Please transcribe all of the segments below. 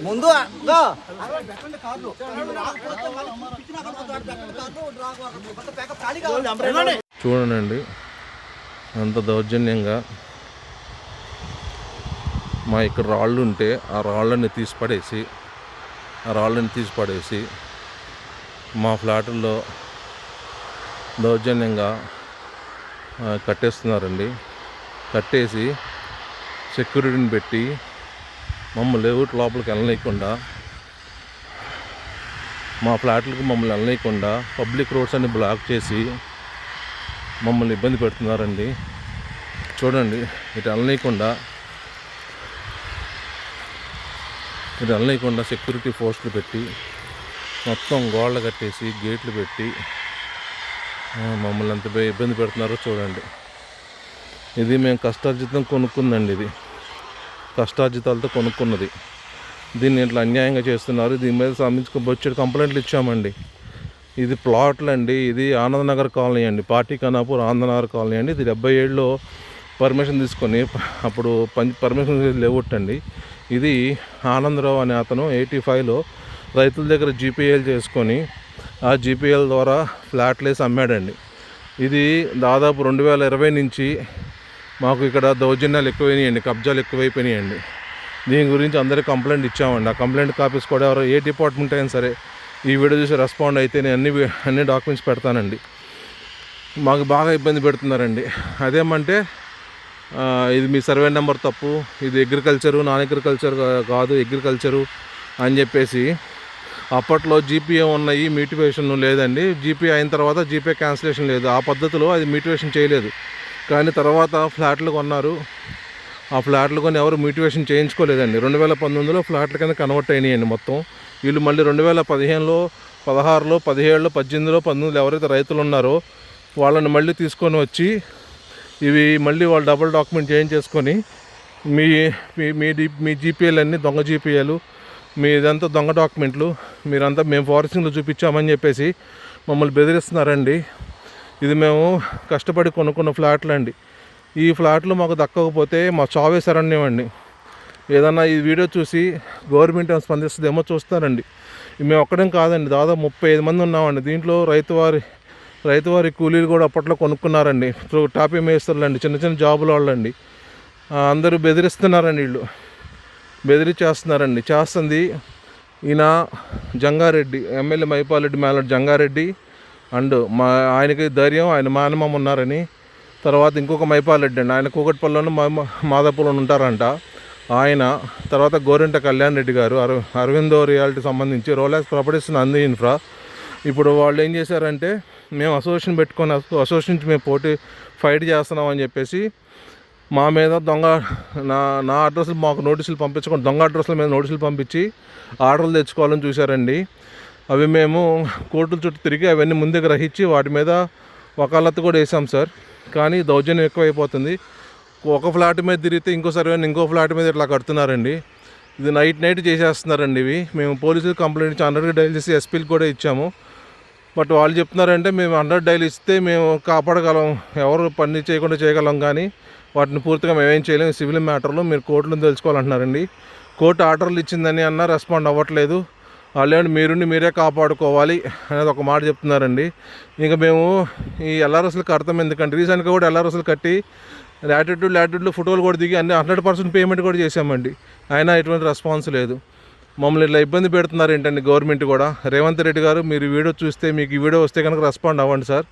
ముందు చూడండి అంత దౌర్జన్యంగా మా ఇక్కడ రాళ్ళు ఉంటే ఆ రాళ్ళని తీసి పడేసి మా ఫ్లాటుల్లో దౌర్జన్యంగా కట్టేస్తున్నారండి. కట్టేసి సెక్యూరిటీని పెట్టి మమ్మల్ని లేఅవుట్ లోపలికి వెళ్ళనీయకుండా, మా ఫ్లాట్లకు మమ్మల్ని వెళ్ళనీయకుండా పబ్లిక్ రోడ్స్ అన్ని బ్లాక్ చేసి మమ్మల్ని ఇబ్బంది పెడుతున్నారండి. చూడండి ఇటు వెళ్ళనీయకుండా సెక్యూరిటీ పోస్టులు పెట్టి మొత్తం గోడలు కట్టేసి గేట్లు పెట్టి మమ్మల్ని ఎంత ఇబ్బంది పెడుతున్నారో చూడండి. ఇది మేము కష్టార్జితం కొనుక్కుందండి. ఇది కష్టార్జితాలతో కొనుక్కున్నది. దీన్ని ఇట్లా అన్యాయంగా చేస్తున్నారు. దీని మీద బొచ్చెడు కంప్లైంట్లు ఇచ్చామండి. ఇది ప్లాట్లు అండి. ఇది ఆనందనగర్ కాలనీ అండి, పార్టీ కనాపూర్ ఆనందనగర్ కాలనీ అండి. ఇది 77లో పర్మిషన్ తీసుకొని అప్పుడు పర్మిషన్ లేవట్టండి. ఇది ఆనందరావు అనే అతను 85లో రైతుల దగ్గర జీపీఎల్ చేసుకొని ఆ జీపీఎల్ ద్వారా ఫ్లాట్లు వేసి అమ్మాడండి. ఇది దాదాపు 2020 నుంచి మాకు ఇక్కడ దౌర్జన్యాలు ఎక్కువైనాయండి, కబ్జాలు ఎక్కువైపోయినాయండి. దీని గురించి అందరికీ కంప్లైంట్ ఇచ్చామండి. ఆ కంప్లైంట్ కాపీస్ కూడా ఎవరు ఏ డిపార్ట్మెంట్ అయినా సరే ఈ వీడియో చూసి రెస్పాండ్ అయితే నేను అన్ని డాక్యుమెంట్స్ పెడతానండి. మాకు బాగా ఇబ్బంది పెడుతున్నారండి. అదేమంటే ఇది మీ సర్వే నెంబర్ తప్పు, ఇది అగ్రికల్చరు నాన్ అగ్రికల్చర్ కాదు అగ్రికల్చరు అని చెప్పేసి అప్పట్లో జీపీఏ ఉన్నాయి, మ్యూటివేషన్ లేదండి. జీపీఏ అయిన తర్వాత జీపీఏ క్యాన్సిలేషన్ లేదు. ఆ పద్ధతిలో అది మ్యూటివేషన్ చేయలేదు. కానీ తర్వాత ఫ్లాట్లు కొన్నారు. ఆ ఫ్లాట్లు కొని ఎవరు మ్యూటివేషన్ చేయించుకోలేదండి. 2019లో ఫ్లాట్ల కింద కన్వర్ట్ అయినాయండి మొత్తం. వీళ్ళు మళ్ళీ 2015లో 16లో 17లో 18లో 19లో ఎవరైతే రైతులు ఉన్నారో వాళ్ళని మళ్ళీ తీసుకొని వచ్చి ఇవి మళ్ళీ వాళ్ళు డబుల్ డాక్యుమెంట్ చేయించేసుకొని మీ జీపీఎల్ అన్నీ దొంగ జీపీఎలు, మీదంతా దొంగ డాక్యుమెంట్లు, మీరంతా మేము ఫారెస్టింగ్లో చూపించామని చెప్పేసి మమ్మల్ని బెదిరిస్తున్నారండి. ఇది మేము కష్టపడి కొనుక్కున్న ఫ్లాట్లు అండి. ఈ ఫ్లాట్లు మాకు దక్కకపోతే మా చావే శరణ్యం అండి. ఏదన్నా ఈ వీడియో చూసి గవర్నమెంట్ స్పందిస్తుందేమో చూస్తారండి. మేము ఒక్కడేం కాదండి, దాదాపు 35 మంది ఉన్నామండి. దీంట్లో రైతువారి కూలీలు కూడా అప్పట్లో కొనుక్కున్నారండి. టాపీ మేస్తర్లు అండి, చిన్న చిన్న జాబుల వాళ్ళండి. అందరూ బెదిరిస్తున్నారండి. వీళ్ళు బెదిరించేస్తున్నారండి. చేస్తుంది ఈయన జంగారెడ్డి, ఎమ్మెల్యే మైపాలరెడ్డి మేలడ్ జంగారెడ్డి అండ్ ఆయనకి ధైర్యం, ఆయన మానమం ఉన్నారని. తర్వాత ఇంకొక మైపాలరెడ్డి అండి, ఆయన కూకట్పల్లిలోనూ మాదాపూర్లోనూ ఉంటారంట ఆయన. తర్వాత గోరింట కళ్యాణ్ రెడ్డి గారు అరవిందో రియాలిటీ సంబంధించి రోలాక్స్ ప్రాపర్టీస్ అంది ఇన్ఫ్రా. ఇప్పుడు వాళ్ళు ఏం చేశారంటే మేము అసోసియేషన్ పెట్టుకొని అసోసియేషన్ మేము ఫైట్ చేస్తున్నామని చెప్పేసి మా మీద దొంగ నా అడ్రస్లు మాకు నోటీసులు పంపించకుండా దొంగ అడ్రస్ల మీద నోటీసులు పంపించి ఆర్డర్లు తెచ్చుకోవాలని చూశారండి. అవి మేము కోర్టుల చుట్టూ తిరిగి అవన్నీ ముందే గ్రహించి వాటి మీద వకాలత్తు కూడా వేసాం సార్. కానీ దౌర్జన్యం ఎక్కువైపోతుంది. ఒక ఫ్లాట్ మీద తిరిగితే ఇంకో ఇంకో ఫ్లాట్ మీద ఇట్లా కడుతున్నారండి. ఇది నైట్ చేసేస్తున్నారండి. ఇవి మేము పోలీసులు కంప్లైంట్ ఇచ్చి 100 డైల్ చేసి ఎస్పీకి కూడా ఇచ్చాము. బట్ వాళ్ళు చెప్తున్నారంటే మేము 100 డైల్ ఇస్తే మేము కాపాడగలం, ఎవరు పని చేయకుండా చేయగలం, కానీ వాటిని పూర్తిగా మేమేం చేయలేము. సివిల్ మ్యాటర్లో మీరు కోర్టులో తెలుసుకోవాలంటున్నారండి. కోర్టు ఆర్డర్లు ఇచ్చిందని అన్నా రెస్పాండ్ అవ్వట్లేదు. వాళ్ళేంటి మీరే కాపాడుకోవాలి అనేది ఒక మాట చెప్తున్నారండి. ఇంకా మేము ఈ ఎల్ఆర్ఎస్లు కడతాం ఎందుకంటే రీసెంట్గా కూడా ఎల్ఆర్ఎస్లు కట్టి లాటిట్యూడ్లో ఫోటోలు కూడా దిగి అన్ని 100% పేమెంట్ కూడా చేసామండి. అయినా ఎటువంటి రెస్పాన్స్ లేదు. మమ్మల్ని ఇట్లా ఇబ్బంది పెడుతున్నారు ఏంటండి గవర్నమెంట్ కూడా. రేవంత్ రెడ్డి గారు మీరు ఈ వీడియో చూస్తే మీకు ఈ వీడియో వస్తే కనుక రెస్పాండ్ అవ్వండి సార్.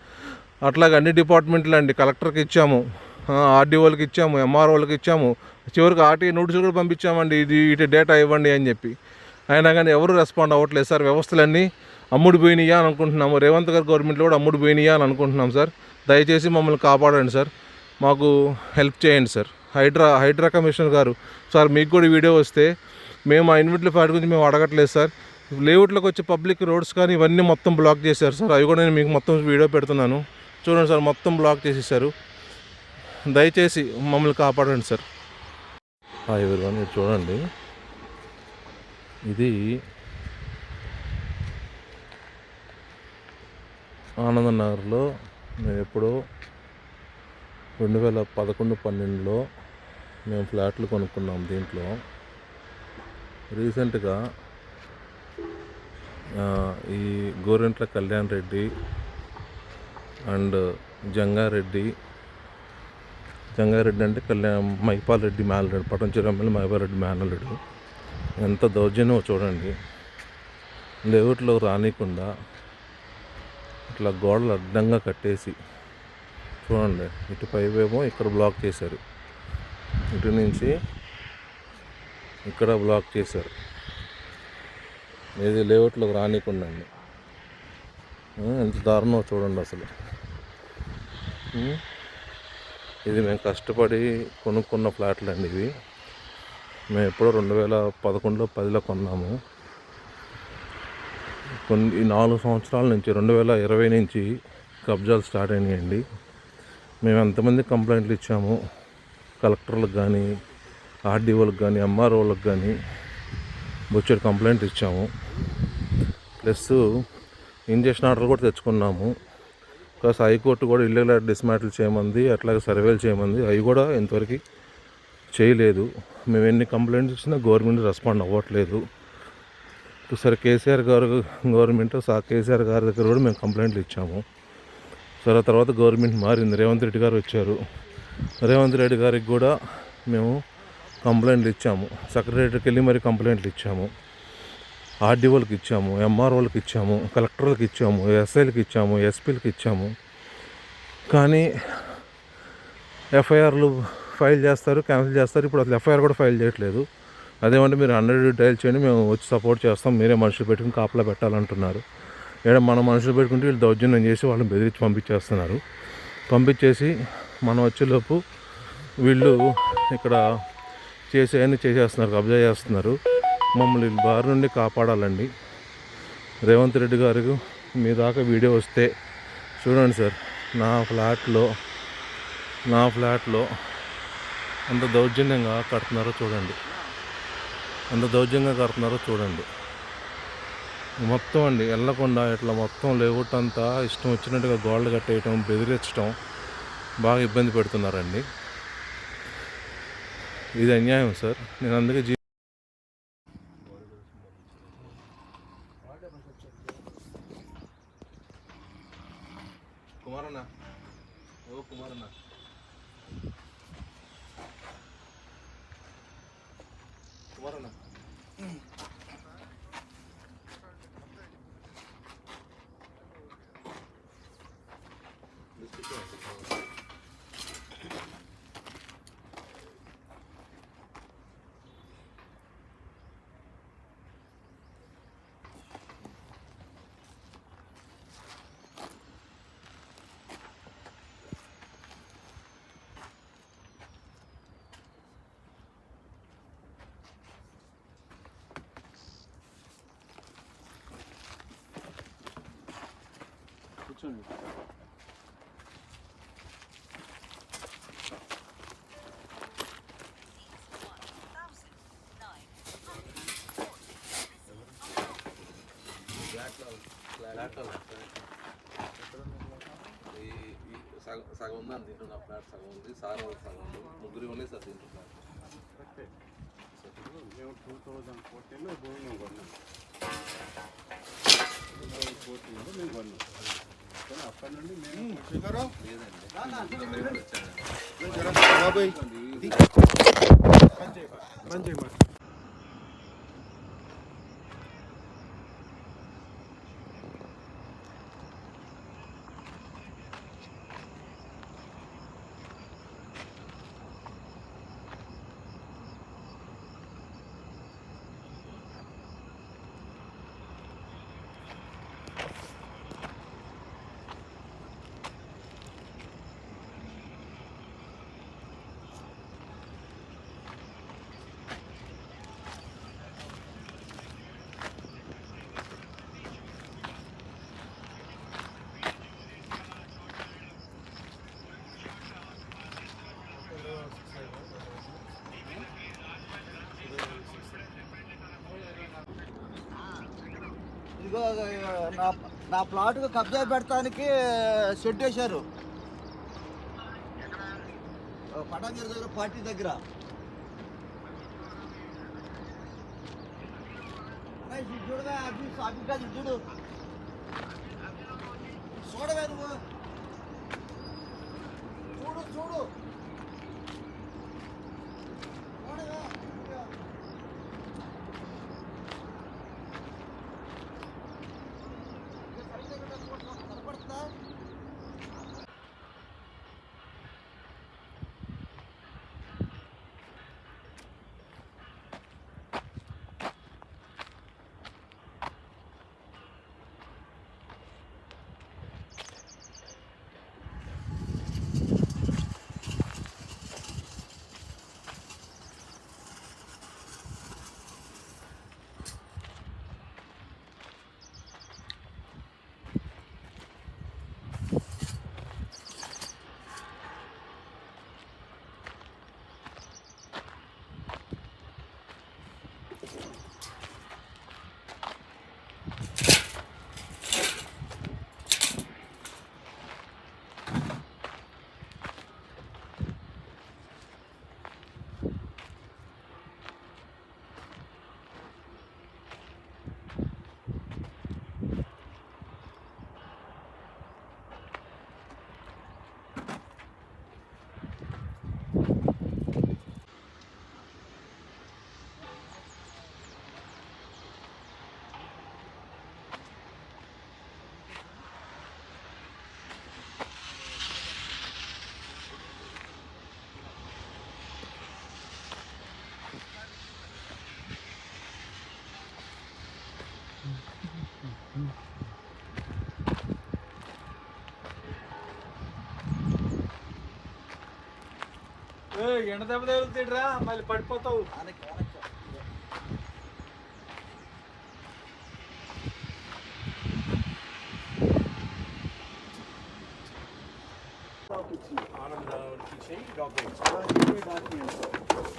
అట్లాగే అన్ని డిపార్ట్మెంట్లు అండి, కలెక్టర్కి ఇచ్చాము, ఆర్డీఓలకి ఇచ్చాము, ఎంఆర్ఓలకి ఇచ్చాము, చివరికి ఆర్టీఐ నోటీసులు కూడా పంపించామండి ఇటు డేటా ఇవ్వండి అని చెప్పి. అయినా కానీ ఎవరు రెస్పాండ్ అవ్వట్లేదు సార్. వ్యవస్థలన్నీ అమ్ముడుపోయినాయా అని అనుకుంటున్నాము. రేవంత్ గారు గవర్నమెంట్లో కూడా అమ్ముడుపోయినాయా అని అనుకుంటున్నాం సార్. దయచేసి మమ్మల్ని కాపాడండి సార్, మాకు హెల్ప్ చేయండి సార్. హైడ్రా కమిషనర్ గారు సార్ మీకు కూడా వీడియో వస్తే మేము ఆ ఇన్విట్ల ఫ్లాట్ గురించి మేము అడగట్లేదు సార్. లేఅవుట్లోకి వచ్చే పబ్లిక్ రోడ్స్ కానీ ఇవన్నీ మొత్తం బ్లాక్ చేశారు సార్. అవి కూడా నేను మీకు మొత్తం వీడియో పెడుతున్నాను చూడండి సార్. మొత్తం బ్లాక్ చేసేసారు. దయచేసి మమ్మల్ని కాపాడండి సార్. ఎవరివన్ మీరు చూడండి, ఇది ఆనందనగర్లో మేము ఎప్పుడో 2011-12లో మేము ఫ్లాట్లు కొనుక్కున్నాం. దీంట్లో రీసెంట్గా ఈ గోరెంట్ల కళ్యాణ్ రెడ్డి అండ్ జంగారెడ్డి అంటే మైపాల్ రెడ్డి మేనల్లుడు, పటంచెరు ఎమ్మెల్యే మైపాల్ రెడ్డి మేనల్లుడు. ఎంత దౌర్జన్యమో చూడండి. లేఅవుట్లో రానికుండా ఇట్లా గోడలు అడ్డంగా కట్టేసి చూడండి. ఇటు పైవేమో ఇక్కడ బ్లాక్ చేశారు, ఇటు నుంచి ఇక్కడ బ్లాక్ చేశారు. ఏది లేఅవుట్లోకి రానికుండా అండి. ఎంత దారుణమో చూడండి అసలు. ఇది మేము కష్టపడి కొనుక్కున్న ఫ్లాట్లు అండి ఇవి. మేము ఎప్పుడో 2011లో 10లో కొన్నాము. ఈ 4 సంవత్సరాల నుంచి 2020 నుంచి కబ్జాలు స్టార్ట్ అయినాయండి. మేము ఎంతమంది కంప్లైంట్లు ఇచ్చాము, కలెక్టర్లకు కానీ, ఆర్డీఓలకు కానీ, ఎంఆర్ఓలకు కానీ బొచ్చెడు కంప్లైంట్ ఇచ్చాము. ప్లస్ ఇంజక్షన్ ఆర్డర్లు కూడా తెచ్చుకున్నాము. ప్లస్ హైకోర్టు కూడా ఇల్లీగల్ డిస్మాంటిల్ చేయమంది, అట్లాగే సర్వేలు చేయమంది. అవి కూడా ఇంతవరకు చేయలేదు. మేము ఎన్ని కంప్లైంట్స్ ఇచ్చినా గవర్నమెంట్ రెస్పాండ్ అవ్వట్లేదు. సరే కేసీఆర్ గారు కేసీఆర్ గారి దగ్గర కూడా మేము కంప్లైంట్లు ఇచ్చాము. సరే తర్వాత గవర్నమెంట్ మారింది, రేవంత్ రెడ్డి గారు వచ్చారు. రేవంత్ రెడ్డి గారికి కూడా మేము కంప్లైంట్లు ఇచ్చాము. సెక్రటరీకి వెళ్ళి మరి కంప్లైంట్లు ఇచ్చాము. ఆర్డీఓలకు ఇచ్చాము, ఎంఆర్ఓలకు ఇచ్చాము, కలెక్టర్లకు ఇచ్చాము, ఎస్ఐలకు ఇచ్చాము, ఎస్పీలకు ఇచ్చాము. కానీ ఎఫ్ఐఆర్లు ఫైల్ చేస్తారు, క్యాన్సిల్ చేస్తారు. ఇప్పుడు అసలు ఎఫ్ఐఆర్ కూడా ఫైల్ చేయట్లేదు. అదేమంటే మీరు 100 డైల్ చేయండి, మేము వచ్చి సపోర్ట్ చేస్తాం, మీరే మనుషులు పెట్టుకుని కాపలా పెట్టాలంటున్నారు. ఏడా మన మనుషులు పెట్టుకుంటే వీళ్ళు దౌర్జన్యం చేసి వాళ్ళని బెదిరించి పంపించేస్తున్నారు. పంపించేసి మనం వచ్చేలోపు వీళ్ళు ఇక్కడ చేసేస్తున్నారు, కబ్జా చేస్తున్నారు. మమ్మల్ని బారి నుండి కాపాడాలండి. రేవంత్ రెడ్డి గారికి మీ దాకా వీడియో వస్తే చూడండి సార్, నా ఫ్లాట్లో ఎంత దౌర్జన్యంగా కడుతున్నారో చూడండి. మొత్తం అండి వెళ్ళకుండా ఇట్లా మొత్తం లేఅవుట్ అంతా ఇష్టం వచ్చినట్టుగా గోడలు కట్టేయటం, బెదిరించడం బాగా ఇబ్బంది పెడుతున్నారండి. ఇది అన్యాయం సార్. నేను అందుకే కుమారన్న కూర్చోండి. సగం ఉందని తింటున్నా, ఫ్లాట్ సగం ఉంది, సార్ వాళ్ళు సగం ఉంది, ముగ్గురు ఉన్నాయి సార్ తింటున్నారు. మేము 2014లో భూమి కొన్నాం, 2014లో మేము కొన్నాం. కానీ అప్పటి నుండి మేము లేదండి. ఇదిగో నా ప్లాట్కు కబ్జా పెడతానికి షెడ్ వేశారు పటాంజలి దగ్గర, పార్టీ దగ్గర. చూడగా అవి కాదు చూడు చూడవే నువ్వు చూడు చూడు కనపడుతుందా ఎండ దెబ్బ తగులుతాడురా మళ్ళీ పడిపోతావు.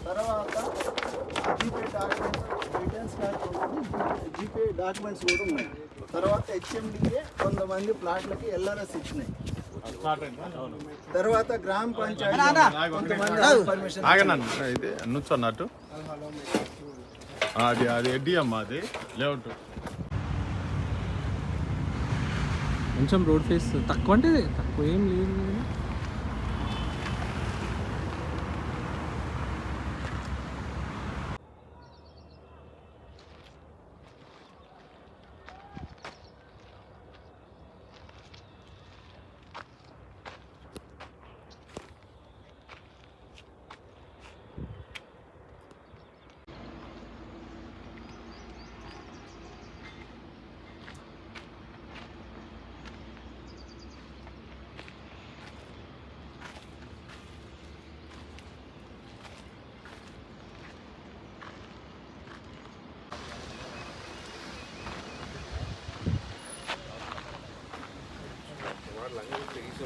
తర్వాత జీపే డాక్యుమెంట్స్ కూడా ఉన్నాయి. తర్వాత హెచ్ఎండిఏ కొంతమంది ప్లాట్లకి ఎల్ఆర్ఎస్ ఇచ్చినాయి. తర్వాత గ్రామ పంచాయతీ కొంతమంది పర్మిషన్ ఇది అనొచ్చు అన్నట్టు అది ఎడ్డి అమ్మా అది లేఅవుట్ కొంచెం రోడ్ ఫేస్ తక్కువ అంటే తక్కువ ఏం లేదు.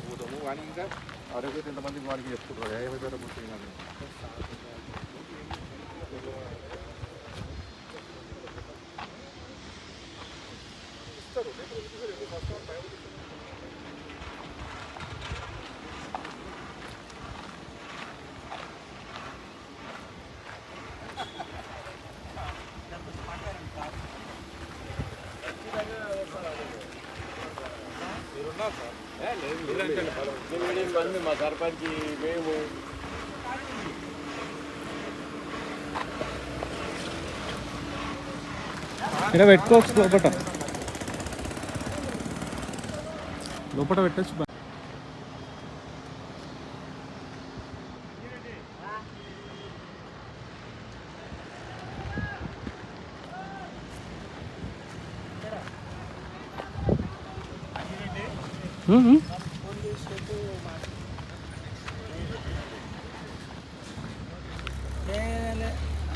పోతాము కానీ ఇంకా ఆరోగ్యం ఎంతమందికి వాడికి చెప్పుకుంటారు ఏమైతే ముఖ్యంగా మా సర్పంచ్ మేము ఇక్కడ పెట్టుకోవచ్చు, లోపల పెట్టచ్చు.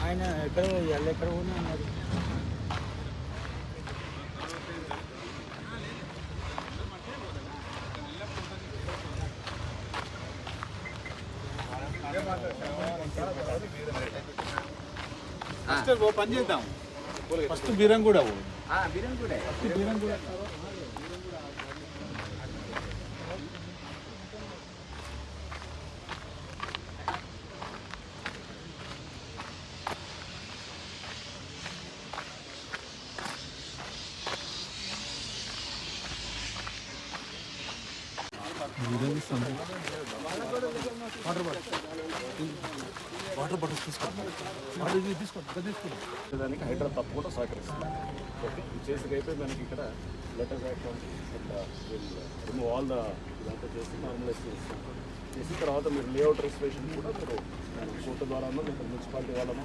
ఆయన ఎక్కడ ఎక్కడ ఉన్నారు. పని చేద్దాం ఫస్ట్ బీరంగూడ చేస్తాం. దానికి హైడ్రా తప్పకుండా సహకరిస్తుంది. ఓకే, చేసేదైతే మనకి ఇక్కడ లెటర్ రిమూవ్ ఆల్ ద ఇదంతా చేసి నార్మలైజ్ చేస్తాం. చేసిన తర్వాత మీరు లేఅవుట్ రిజిస్ట్రేషన్ కూడా మీరు కోర్టు ద్వారానో లేదా మున్సిపాలిటీ వాళ్ళనో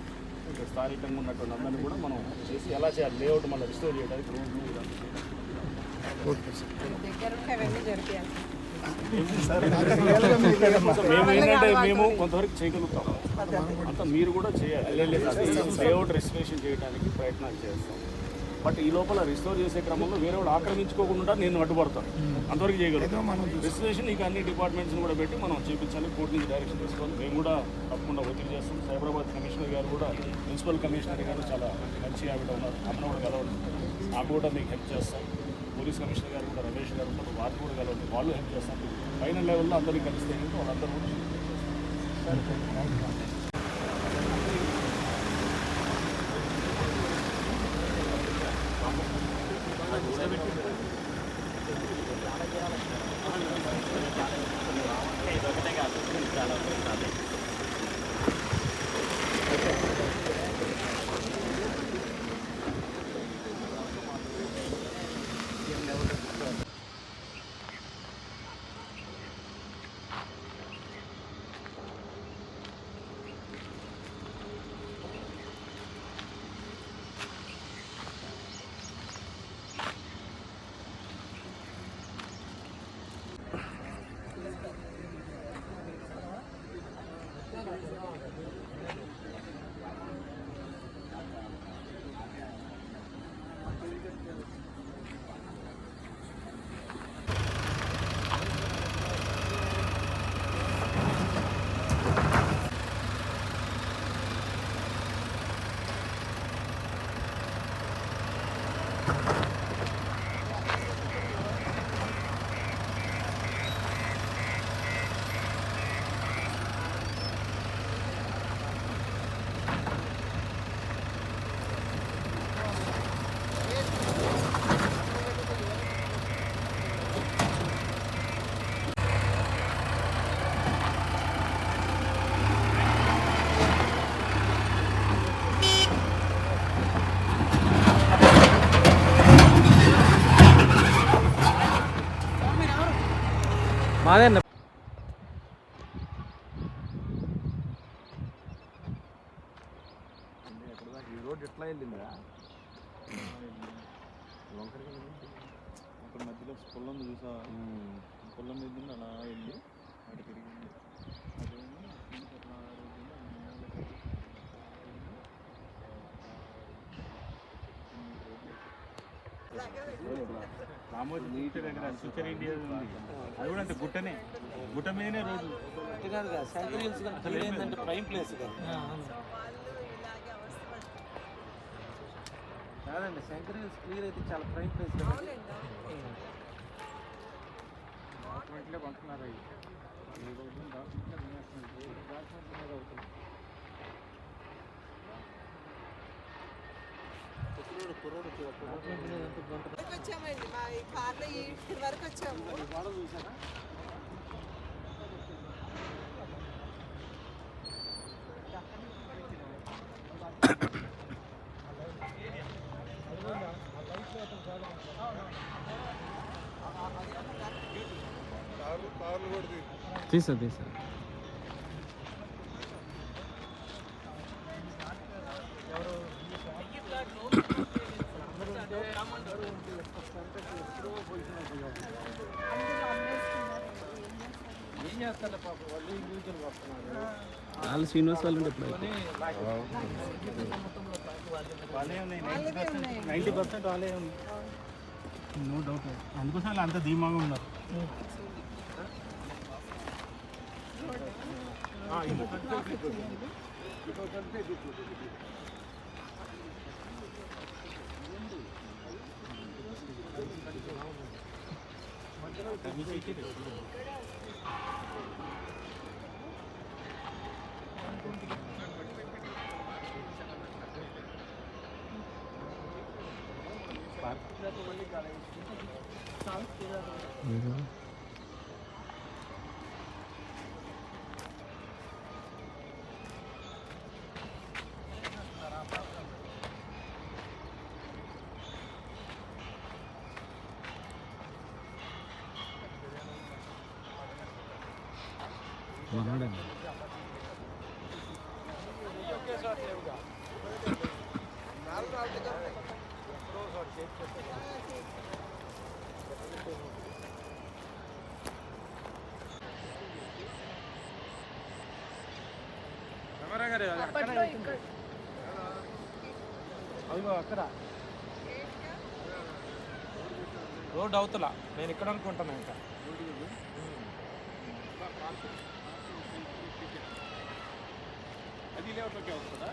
ఇక్కడ స్థానికంగా ఉన్నటువంటి అందరినీ కూడా మనం చేసి ఎలా చేయాలి లేఅవుట్ మళ్ళీ రిస్టోర్ చేయడానికి రోడ్లు ఇదంతా మేము ఏంటంటే మేము కొంతవరకు చేయగలుగుతాం, అంతా మీరు కూడా చేయాలి. లేఅవుట్ రిజిస్ట్రేషన్ చేయడానికి ప్రయత్నాలు చేస్తాం. బట్ ఈ లోపల రిస్టోర్ చేసే క్రమంలో వేరే వాడు ఆక్రమించుకోకుండా నేను అడ్డుపడతాను, అంతవరకు చేయగలుగుతాం. రిజిస్ట్రేషన్ ఇక అన్ని డిపార్ట్మెంట్స్ని కూడా పెట్టి మనం చేయించాలి. కోర్టు నుంచి డైరెక్షన్ తీసుకోవాలి. మేము కూడా తప్పకుండా ఒత్తిడి చేస్తాం. సైబరాబాద్ కమిషనర్ గారు కూడా, మున్సిపల్ కమిషనర్ గారు చాలా మంచి ఆవిడ ఉన్నారు, ఆమెను కూడా కలవండి, ఆమె కూడా మీకు హెల్ప్ చేస్తాం. పోలీస్ కమిషనర్ గారు కూడా, రమేష్ గారు ఉన్నారు, వాళ్ళు కూడా కలవండి, వాళ్ళు హెల్ప్ చేస్తాం. ఫైనల్ లెవెల్లో అందరికీ కలిస్తే వాళ్ళందరూ కూడా మాదే అన్న. ఈ రోడ్ ఎట్లా వెళ్ళిందా అక్కడ మధ్యలో పొలం చూసా, పొలం మీద అలా వెళ్ళి అటు తిరిగింది. రామోజీ నీటి దగ్గర ఫ్యూచర్ ఇండియా ఉంది, అది కూడా అంటే గుట్టనే, గుట్ట మీదనే రోడ్లు ప్రైమ్ ప్లేస్ కాదండి. శంకర్ హిల్స్ క్లియర్ అయితే చాలా ప్రైమ్ ప్లేస్ డాక్యుమెంట్లే పంటున్నారు. వచ్చామండి మా ఈ కార్లో ఈ వరకు వచ్చాము. తీసా తీసా వాళ్ళు శ్రీనివాస్ వాళ్ళు ఎప్పుడు వాళ్ళే ఉన్నాయి, 90% వాళ్ళే ఉంది, నో డౌట్. అందుకోసం వాళ్ళు అంత ధీమాగా ఉన్నారు. మనోడండి. అదిగో అక్కడ రోడ్ అవుతలా నేను ఇక్కడ అనుకుంటున్నా ఇంకా అది లేఅవుట్లోకి వస్తుందా?